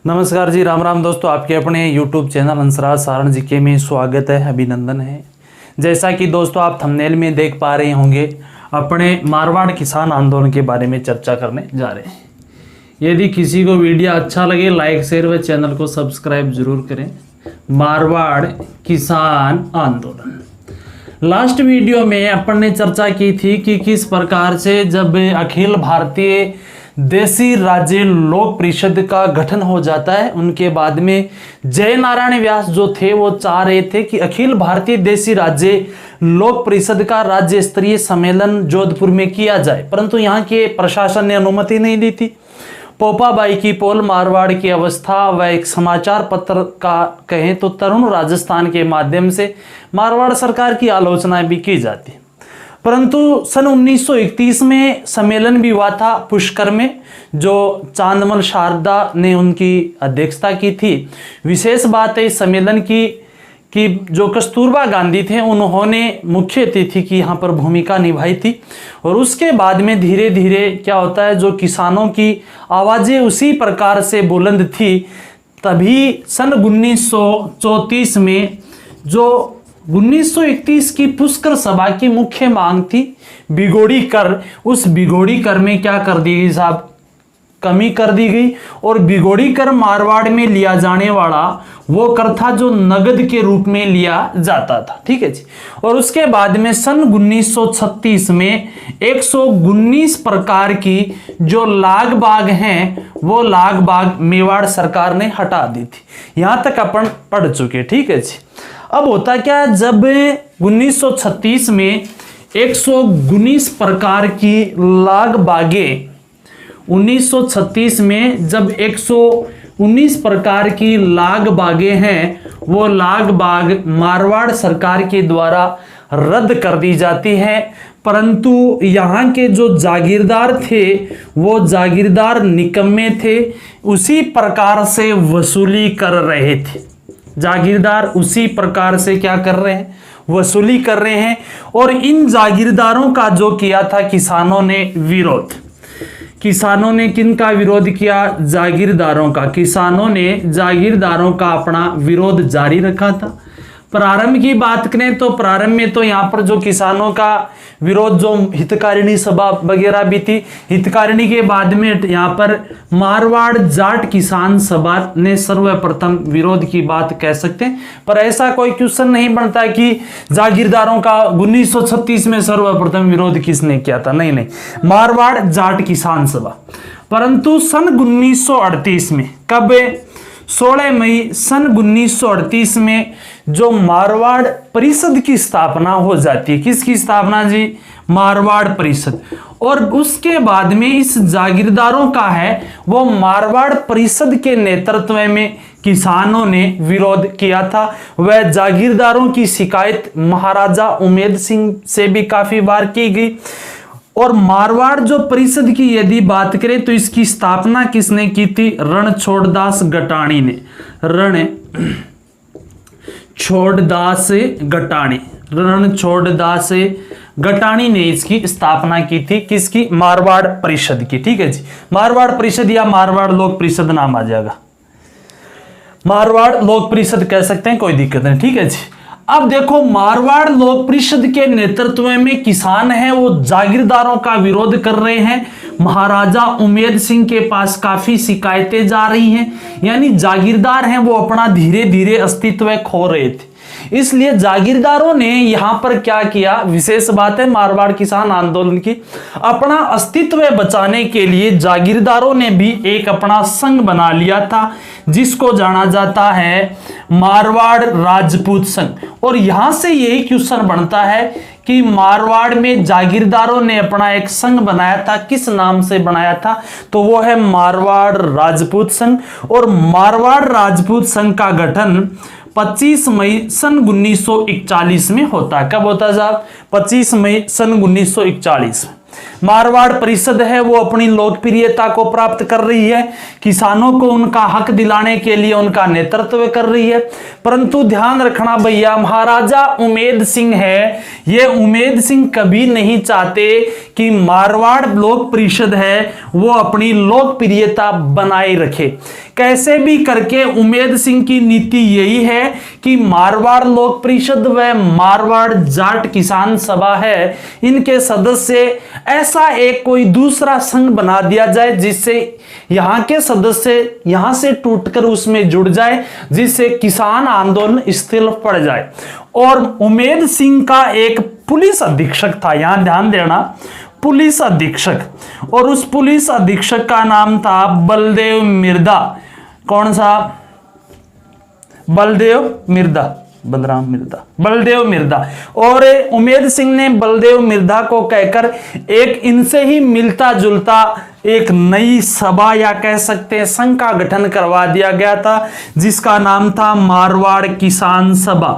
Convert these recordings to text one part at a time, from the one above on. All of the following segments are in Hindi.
नमस्कार जी, राम राम दोस्तों। आपके अपने YouTube channel Hansraj Saran GK में स्वागत है, अभिनंदन है। जैसा कि दोस्तों आप थंबनेल में देख पा रहे होंगे, अपने मारवाड़ किसान आंदोलन के बारे में चर्चा करने जा रहे हैं। यदि किसी को वीडियो अच्छा लगे लाइक शेयर व चैनल को सब्सक्राइब जरूर करें। मारवाड़ किसान आंदोलन, लास्ट वीडियो में अपन ने चर्चा की थी कि किस प्रकार से जब अखिल भारतीय देसी राज्य लोक परिषद का गठन हो जाता है, उनके बाद में जय नारायण व्यास जो थे वो चाह रहे थे कि अखिल भारतीय देसी राज्य लोक परिषद का राज्य स्तरीय सम्मेलन जोधपुर में किया जाए, परंतु यहाँ के प्रशासन ने अनुमति नहीं दी थी। पोपाबाई की पोल मारवाड़ की अवस्था व एक समाचार पत्र का कहें तो तरुण राजस्थान के माध्यम से मारवाड़ सरकार की आलोचना भी की जाती है। परंतु सन 1931 में सम्मेलन भी हुआ था पुष्कर में, जो चांदमल शारदा ने उनकी अध्यक्षता की थी। विशेष बात है इस सम्मेलन की जो कस्तूरबा गांधी थे उन्होंने मुख्य अतिथि की यहाँ पर भूमिका निभाई थी। और उसके बाद में धीरे धीरे क्या होता है, जो किसानों की आवाज़ें उसी प्रकार से बुलंद थी। तभी सन 1934 में जो 1931 की पुष्कर सभा की मुख्य मांग थी बिगोड़ी कर, उस बिगोड़ी कर में क्या कर दी गई साहब, कमी कर दी गई। और बिगोड़ी कर मारवाड़ में लिया जाने वाला वो कर था जो नगद के रूप में लिया जाता था, ठीक है जी। और उसके बाद में सन 1936 में 119 प्रकार की जो लाग बाग हैं वो लाग बाग मेवाड़ सरकार ने हटा दी थी। यहां तक अपन पढ़ चुके, ठीक है जी। अब होता क्या, जब 1936 में 119 प्रकार की लाग बागें 1936 में जब 119 प्रकार की लाग बागें हैं, वो लाग बाग मारवाड़ सरकार के द्वारा रद्द कर दी जाती है। परंतु यहाँ के जो जागीरदार थे वो जागीरदार निकम्मे थे, उसी प्रकार से वसूली कर रहे थे। जागीरदार उसी प्रकार से क्या कर रहे हैं, वसूली कर रहे हैं। और इन जागीरदारों का जो किया था किसानों ने विरोध, किसानों ने किनका विरोध किया, जागीरदारों का। किसानों ने जागीरदारों का अपना विरोध जारी रखा था। प्रारंभ की बात करें तो प्रारंभ में तो यहाँ पर जो किसानों का विरोध, जो हितकारिणी सभा वगैरह भी थी, हितकारिणी के बाद में यहाँ पर मारवाड़ जाट किसान सभा ने सर्वप्रथम विरोध की बात कह सकते हैं। पर ऐसा कोई क्वेश्चन नहीं बनता कि जागीरदारों का 1936 में सर्वप्रथम विरोध किसने किया था, नहीं, मारवाड़ जाट किसान सभा। परंतु सन 1938 में, कब, 16 मई सन 1938 में जो मारवाड़ परिषद की स्थापना हो जाती है। किसकी स्थापना जी, मारवाड़ परिषद। और उसके बाद में इस जागीरदारों का है वो मारवाड़ परिषद के नेतृत्व में किसानों ने विरोध किया था। वह जागीरदारों की शिकायत महाराजा उमेद सिंह से भी काफी बार की गई। और मारवाड़ जो परिषद की यदि बात करें तो इसकी स्थापना किसने की थी, रणछोड़दास गटाणी ने। रणछोड़दास गटाणी ने इसकी स्थापना की थी। किसकी, मारवाड़ परिषद की, ठीक है जी। मारवाड़ परिषद या मारवाड़ लोक परिषद नाम आ जाएगा, मारवाड़ लोक परिषद कह सकते हैं, कोई दिक्कत नहीं, ठीक है जी। अब देखो, मारवाड़ लोक परिषद के नेतृत्व में किसान हैं वो जागीरदारों का विरोध कर रहे हैं। महाराजा उमेद सिंह के पास काफी शिकायतें जा रही हैं, यानी जागीरदार हैं वो अपना धीरे धीरे अस्तित्व खो रहे थे। इसलिए जागीरदारों ने यहां पर क्या किया, विशेष बात है मारवाड़ किसान आंदोलन की, अपना अस्तित्व बचाने के लिए जागीरदारों ने भी एक अपना संघ बना लिया था, जिसको जाना जाता है मारवाड़ राजपूत संघ। और यहां से यही क्वेश्चन बनता है कि मारवाड़ में जागीरदारों ने अपना एक संघ बनाया था, किस नाम से बनाया था, तो वो है मारवाड़ राजपूत संघ। और मारवाड़ राजपूत संघ का गठन 25 मई सन 1941 में होता है। कब होता है साहब, 25 मई सन 1941 में। मारवाड़ परिषद है वो अपनी लोकप्रियता को प्राप्त कर रही है, किसानों को उनका हक दिलाने के लिए उनका नेतृत्व कर रही है। परंतु ध्यान रखना भैया, महाराजा उमेद सिंह है, ये उमेद सिंह कभी नहीं चाहते कि मारवाड़ लोक परिषद है वो अपनी लोकप्रियता बनाए रखे। कैसे भी करके उमेद सिंह की नीति यही है कि मारवाड़ लोक परिषद व मारवाड़ जाट किसान सभा है, इनके सदस्य ऐसा एक कोई दूसरा संघ बना दिया जाए जिससे यहां के सदस्य यहां से टूटकर उसमें जुड़ जाए, जिससे किसान आंदोलन स्थिर पड़ जाए। और उमेद सिंह का एक पुलिस अधीक्षक था, यहां ध्यान देना, पुलिस अधीक्षक, और उस पुलिस अधीक्षक का नाम था बलदेव मिर्दा। कौन सा? बलदेव मिर्दा, बलराम मिर्दा, बलदेव मिर्दा। और उमेद सिंह ने बलदेव मिर्दा को कहकर एक इनसे ही मिलता जुलता एक नई सभा या कह सकते हैं संघ का गठन करवा दिया गया था, जिसका नाम था मारवाड़ किसान सभा।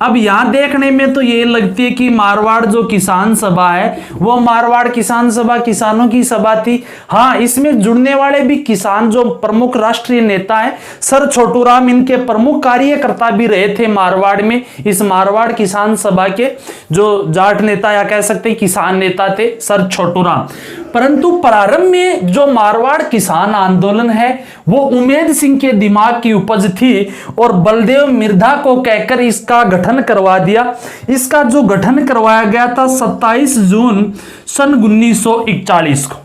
अब यहां देखने में तो ये लगती है कि मारवाड़ जो किसान सभा है वो मारवाड़ किसान सभा किसानों की सभा थी। हाँ, इसमें जुड़ने वाले भी किसान जो प्रमुख राष्ट्रीय नेता है सर छोटूराम इनके प्रमुख कार्यकर्ता भी रहे थे मारवाड़ में। इस मारवाड़ किसान सभा के जो जाट नेता या कह सकते हैं किसान नेता थे सर छोटूराम। परंतु प्रारंभ में जो मारवाड़ किसान आंदोलन है वो उमेद सिंह के दिमाग की उपज थी और बलदेव मिर्धा को कहकर इसका गठन करवा दिया। इसका जो गठन करवाया गया था 27 जून सन 1941 को,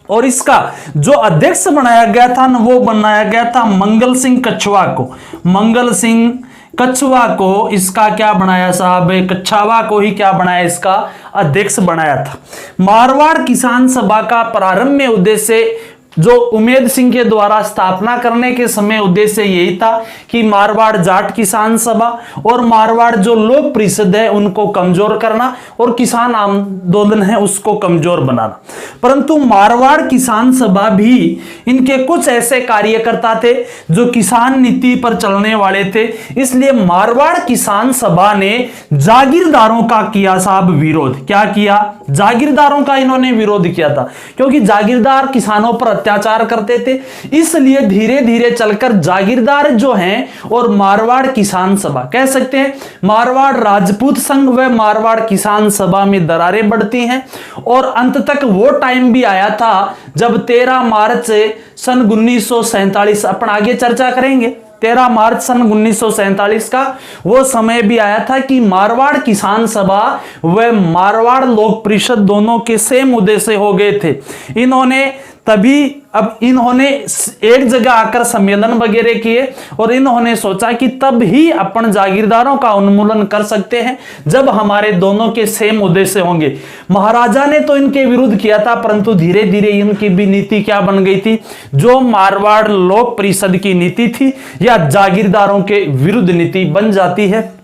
और इसका जो अध्यक्ष बनाया गया था ना वो बनाया गया था मंगल सिंह कछवा को। मंगल सिंह कछवा को इसका क्या बनाया साहब? कछावा को ही क्या बनाया? इसका अध्यक्ष बनाया था। मारवाड़ किसान सभा का प्रारंभ में उद्देश्य जो उमेद सिंह के द्वारा स्थापना करने के समय उद्देश्य यही था कि मारवाड़ जाट किसान सभा और मारवाड़ जो लोक परिषद है उनको कमजोर करना और किसान आंदोलन है उसको कमजोर बनाना। परंतु मारवाड़ किसान सभा भी इनके कुछ ऐसे कार्यकर्ता थे जो किसान नीति पर चलने वाले थे, इसलिए मारवाड़ किसान सभा ने जागीरदारों का किया साहब विरोध। क्या किया? जागीरदारों का इन्होंने विरोध किया था, क्योंकि जागीरदार किसानों पर अत्याचार करते थे। इसलिए धीरे धीरे चलकर जागीरदार जो हैं और मारवाड़ किसान सभा कह सकते हैं मारवाड़ राजपूत संघ व मारवाड़ किसान सभा में दरारें बढ़ती हैं और अंत तक वो टाइम भी आया था जब 13 मार्च सन 1947 अपन आगे चर्चा करेंगे। 13 मार्च सन 1947 का वो समय भी आया था कि मारवाड़ किसान सभा व मारवाड़ लोक परिषद दोनों के सेम उद्देश्य हो गए थे। इन्होंने तभी अब इन्होंने एक जगह आकर सम्मेलन वगैरह किए और इन्होंने सोचा कि तब ही अपन जागीरदारों का उन्मूलन कर सकते हैं जब हमारे दोनों के सेम उद्देश्य होंगे। महाराजा ने तो इनके विरुद्ध किया था, परंतु धीरे धीरे इनकी भी नीति क्या बन गई थी? जो मारवाड़ लोक परिषद की नीति थी या जागीरदारों के विरुद्ध नीति बन जाती है।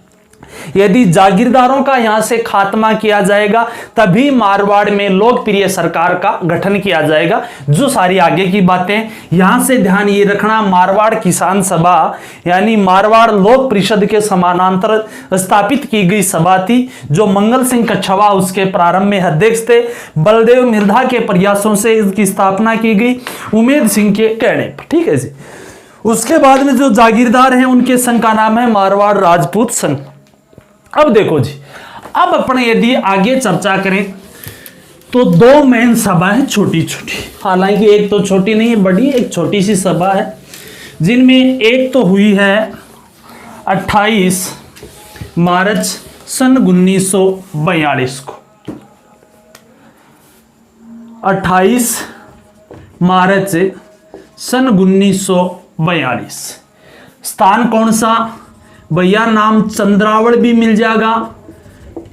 यदि जागीरदारों का यहां से खात्मा किया जाएगा तभी मारवाड़ में लोकप्रिय सरकार का गठन किया जाएगा। जो सारी आगे की बातें यहां से ध्यान ये रखना, मारवाड़ किसान सभा यानी मारवाड़ लोक परिषद के समानांतर स्थापित की गई सभा थी जो मंगल सिंह कछवा उसके प्रारंभ में अध्यक्ष थे। बलदेव मिर्धा के प्रयासों से इसकी स्थापना की गई उमेद सिंह के कहने पर। ठीक है जी। उसके बाद में जो जागीरदार हैं उनके संघ का नाम है मारवाड़ राजपूत संघ। अब देखो जी, अब अपने यदि आगे चर्चा करें तो दो मेन सभा है छोटी छोटी, हालांकि एक तो छोटी नहीं है बड़ी, एक छोटी सी सभा है, जिनमें एक तो हुई है 28 मार्च सन 1942 को। 28 मार्च सन 1942। स्थान कौन सा भैया? नाम चंद्रावल भी मिल जाएगा,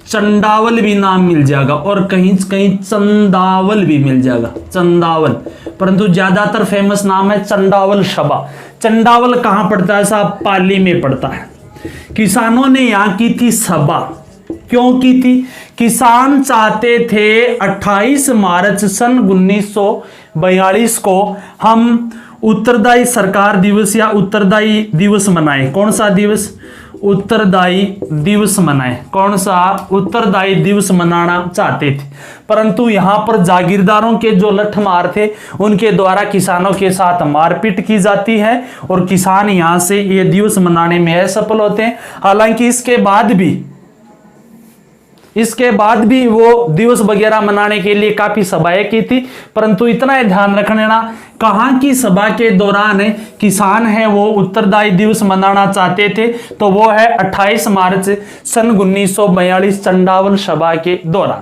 चंडावल भी नाम मिल जाएगा और कहीं कहीं चंदावल भी मिल जाएगा, चंदावल। परंतु ज्यादातर फेमस नाम है चंडावल सभा। चंडावल कहां पड़ता है साहब? पाली में पड़ता है। किसानों ने यहां की थी सभा। क्यों की थी? किसान चाहते थे 28 मार्च सन 1942 को हम उत्तरदायी सरकार दिवस या उत्तरदायी दिवस मनाएं। कौन सा दिवस? उत्तरदायी दिवस मनाए। कौन सा उत्तरदायी दिवस मनाना चाहते थे, परंतु यहां पर जागीरदारों के जो लठमार थे उनके द्वारा किसानों के साथ मारपीट की जाती है और किसान यहां से ये दिवस मनाने में असफल होते हैं। हालांकि इसके बाद भी वो दिवस वगैरह मनाने के लिए काफी सभाएं की थी, परंतु इतना ध्यान रखना कहां की सभा के दौरान किसान है वो उत्तरदायी दिवस मनाना चाहते थे, तो वो है 28 मार्च सन 1942 चंडावल सभा के दौरान।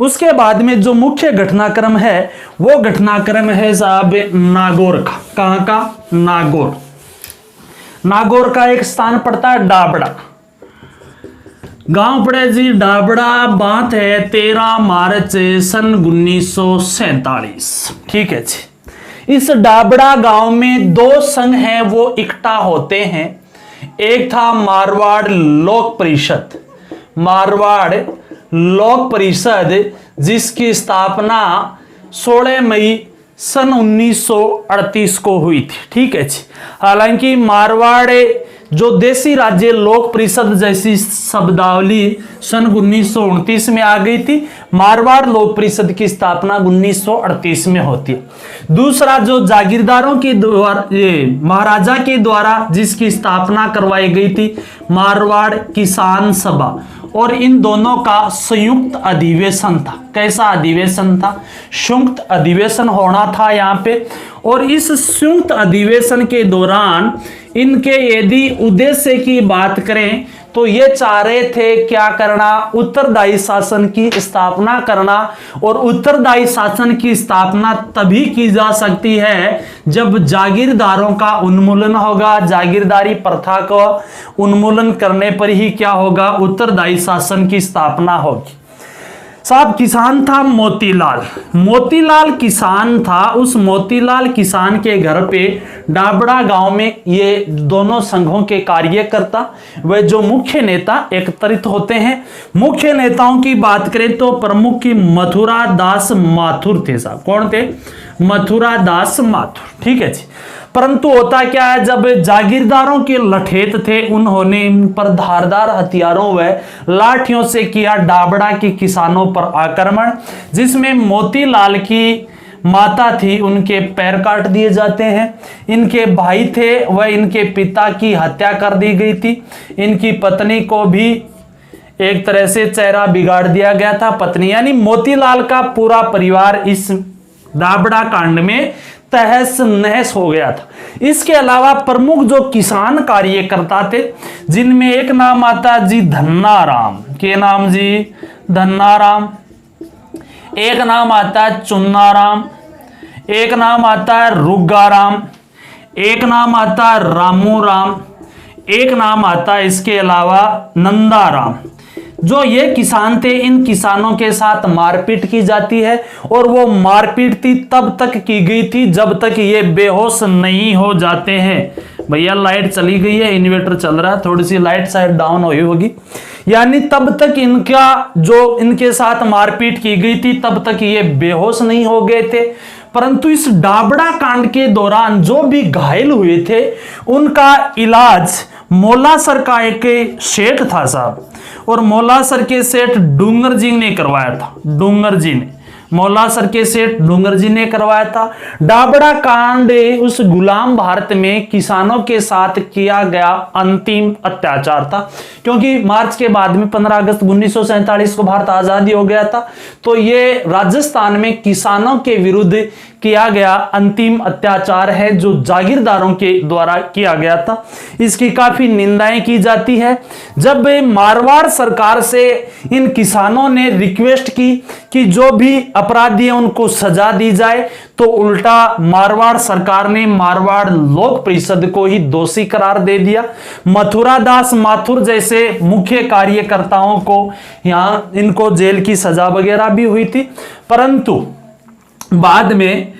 उसके बाद में जो मुख्य घटनाक्रम है वो घटनाक्रम है साहब नागौर का। कहां का? नागौर का एक स्थान पड़ता है डाबड़ा, गांव पड़े जी डाबड़ा। बात है 13 मार्च सन 1947। ठीक है जी। इस डाबड़ा गांव में दो संघ हैं वो इकट्ठा होते हैं। एक था मारवाड़ लोक परिषद जिसकी स्थापना 16 मई सन 1938 को हुई थी। ठीक है जी। हालांकि मारवाड़ जो देसी राज्य लोक परिषद जैसी शब्दावली सन 1929 में आ गई थी, मारवाड़ लोक परिषद की स्थापना 1938 में होती है। दूसरा जो जागीरदारों के द्वारा महाराजा के द्वारा जिसकी स्थापना करवाई गई थी, मारवाड़ किसान सभा, और इन दोनों का संयुक्त अधिवेशन था। कैसा अधिवेशन था? संयुक्त अधिवेशन होना था यहाँ पे। और इस संयुक्त अधिवेशन के दौरान इनके यदि उद्देश्य की बात करें तो ये चाह रहे थे क्या करना? उत्तरदायी शासन की स्थापना करना। और उत्तरदायी शासन की स्थापना तभी की जा सकती है जब जागीरदारों का उन्मूलन होगा। जागीरदारी प्रथा को उन्मूलन करने पर ही क्या होगा? उत्तरदायी शासन की स्थापना होगी। साहब किसान था मोतीलाल किसान था। उस मोतीलाल किसान के घर पे डाबड़ा गांव में ये दोनों संघों के कार्यकर्ता वे जो मुख्य नेता एकत्रित होते हैं। मुख्य नेताओं की बात करें तो प्रमुख की मथुरा दास माथुर थे साहब। कौन थे? मथुरा दास माथुर। ठीक है जी। परंतु होता क्या है, जब जागीरदारों के लठेत थे उन्होंने इन पर धारदार हथियारों व लाठियों से किया डाबड़ा के किसानों पर आक्रमण, जिसमें मोतीलाल की माता थी उनके पैर काट दिए जाते हैं। इनके भाई थे वह इनके पिता की हत्या कर दी गई थी। इनकी पत्नी को भी एक तरह से चेहरा बिगाड़ दिया गया था। पत्नी यानी मोतीलाल का पूरा परिवार इस डाबड़ा कांड में तहस नहस हो गया था। इसके अलावा प्रमुख जो किसान कार्यकर्ता थे जिनमें एक नाम आता जी धन्नाराम। के नाम जी? धन्नाराम। एक नाम आता है चुन्नाराम, एक नाम आता है रुग्गाराम, एक नाम आता है रामूराम, एक नाम आता है इसके अलावा नंदाराम। जो ये किसान थे इन किसानों के साथ मारपीट की जाती है और वो मारपीट थी तब तक की गई थी जब तक ये बेहोश नहीं हो जाते हैं। भैया लाइट चली गई है, इन्वर्टर चल रहा है, थोड़ी सी लाइट शायद डाउन हुई होगी। यानी तब तक इनके साथ मारपीट की गई थी तब तक ये बेहोश नहीं हो गए थे। परंतु इस डाबड़ा कांड के दौरान जो भी घायल हुए थे उनका इलाज मोलासर का एक सेठ था साहब, और मोलासर के सेठ डूंगर जी ने करवाया था। मोलासर के सेठ डूंगर जी ने करवाया था। डाबड़ा कांड उस गुलाम भारत में किसानों के साथ किया गया अंतिम अत्याचार था, क्योंकि मार्च के बाद में 15 अगस्त 1947 को भारत आजादी हो गया था। तो ये राजस्थान में किसानों के विरुद्ध किया गया अंतिम अत्याचार है जो जागीरदारों के द्वारा किया गया था। इसकी काफी निंदाएं की जाती है। जब मारवाड़ सरकार से इन किसानों ने रिक्वेस्ट की कि जो भी अपराधी हैं उनको सजा दी जाए, तो उल्टा मारवाड़ सरकार ने मारवाड़ लोक परिषद को ही दोषी करार दे दिया। मथुरा दास माथुर जैसे मुख्य कार्यकर्ताओं को यहां इनको जेल की सजा वगैरह भी हुई थी। परंतु बाद में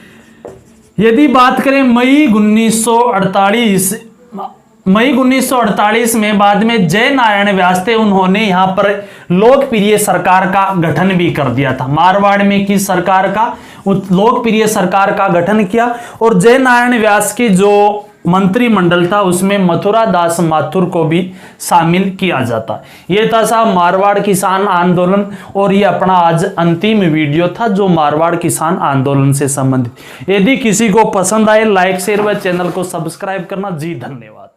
यदि बात करें मई 1948 में बाद में जय नारायण व्यास थे, उन्होंने यहां पर लोकप्रिय सरकार का गठन भी कर दिया था। मारवाड़ में किस सरकार का? लोकप्रिय सरकार का गठन किया। और जय नारायण व्यास की जो मंत्रिमंडल था उसमें मथुरा दास माथुर को भी शामिल किया जाता। ये था साहब मारवाड़ किसान आंदोलन, और ये अपना आज अंतिम वीडियो था जो मारवाड़ किसान आंदोलन से संबंधित। यदि किसी को पसंद आए लाइक शेयर व चैनल को सब्सक्राइब करना। जी धन्यवाद।